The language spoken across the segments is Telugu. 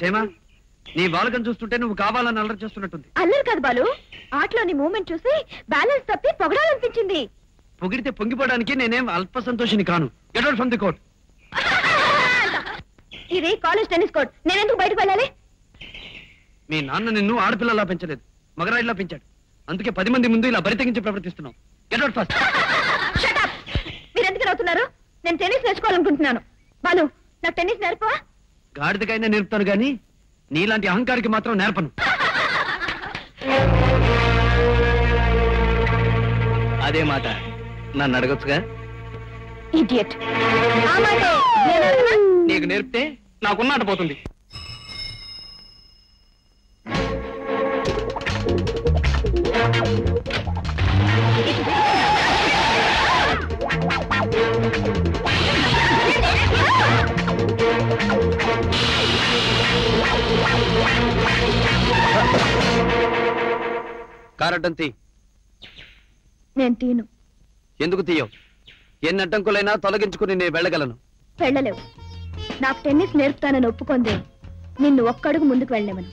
సేమా నీ బాలకం చూస్తుంటే నువ్వు కావాలని అల్లరి చేస్తున్నట్టుంది. అల్లరి కాదు బాలు, ఆటలో నీ మూమెంట్ చూసి బ్యాలెన్స్ తప్పి పొగడాలనిపించింది. పొగిడితే పొంగిపోవడానికి నేనేం అల్ప సంతోషిని కాను. Get out from the court. ఇది కాలేజ్ టెన్నిస్ కోర్ట్, నేనెందుకు బయటకు వెళ్ళాలి? మీ నాన్న నిన్ను ఆడపిల్లలా పెంచలేదు, మగరాయిలా పెంచాడు. అందుకే 10 మంది ముందు ఇలా బరితెగించి ప్రవర్తిస్తున్నావు. Get out first. Shut up. మీరు ఎందుకు నవ్వుతున్నారు? నేను టెన్నిస్ నేర్చుకోవాలనుకుంటున్నాను. బాలు, నాకు టెన్నిస్ నేర్పవా? గాడిదకైనా నేర్పుతాను గాని నీలాంటి అహంకారికి మాత్రం నేర్పను. అదే మాట నన్ను అడగొచ్చుగా. ఇడియట్. ఆ మాటే నేను అడగనా? నీకు నేర్పితే నాకున్నాట పోతుంది. కారటంతి నేను తీను. ఎందుకు తీయవు? ఎన్ని అడ్డంకులైనా తొలగించుకుని నేను వెళ్ళగలను. వెళ్ళలేవు. నాకు టెన్నిస్ నేర్పుతానని ఒప్పుకుందే నిన్ను ఒక్కడుగు ముందుకు వెళ్ళలేమను.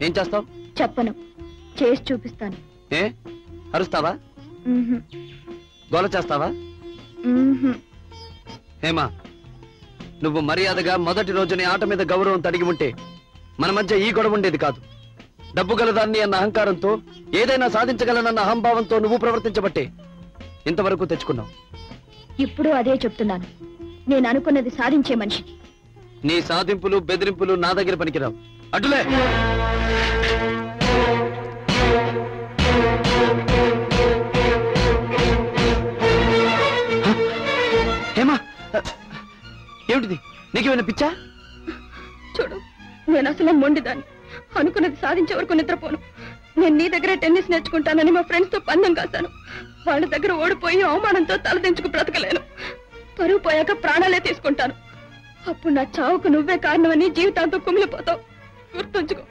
ఏం చేస్తావు? చెప్పను, చేసి చూపిస్తాను. ఏ అరుస్తావా? గోల చేస్తావా? హేమా, నువ్వు మర్యాదగా మొదటి రోజుని ఆట మీద గౌరవం తడిగి ఉంటే మన మధ్య ఈ గొడవ ఉండేది కాదు. డబ్బు గలదాన్ని అన్న అహంకారంతో, ఏదైనా సాధించగలనన్న అహంభావంతో నువ్వు ప్రవర్తించబట్టే ఇంతవరకు తెచ్చుకున్నావు. ఇప్పుడు అదే చెప్తున్నాను, నేను అనుకున్నది సాధించే మనిషిని. నీ సాధింపులు బెదిరింపులు నా దగ్గర పనికిరావు. అటులే. హేమా, ఏమిటిది? నీకేమైనా పిచ్చా? చూడు, నేను అసలు మొండిదాన్ని. అనుకున్నది సాధించే వరకు నిద్రపోను. నేను నీ దగ్గర టెన్నిస్ నేర్చుకుంటానని మా ఫ్రెండ్స్ తో పందెం కాశాను. వాళ్ళ దగ్గర ఓడిపోయి అవమానంతో తలదించుకు బ్రతకలేను. పరువు పోయాక ప్రాణాలే తీసుకుంటాను. అప్పుడు నా చావుకు నువ్వే కారణమని జీవితాంతో కుమిలిపోతావు. గుర్తుంచుకో.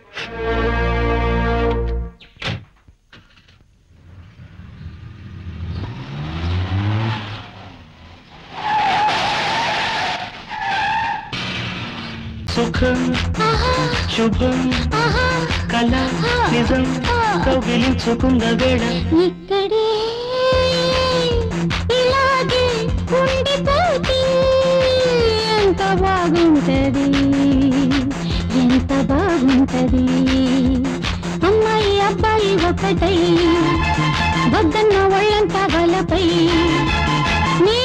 సుఖం శుభం కళ నిజం కౌగిలించుకున్న వేళ ఇక్కడే ఇలాగే ఉండిపోతే ఎంత బాగుంటది, ఎంత బాగుంటది. అమ్మాయి అబ్బాయి ఒకటై వద్దన్న ఒళ్ళంతా వలపై నీ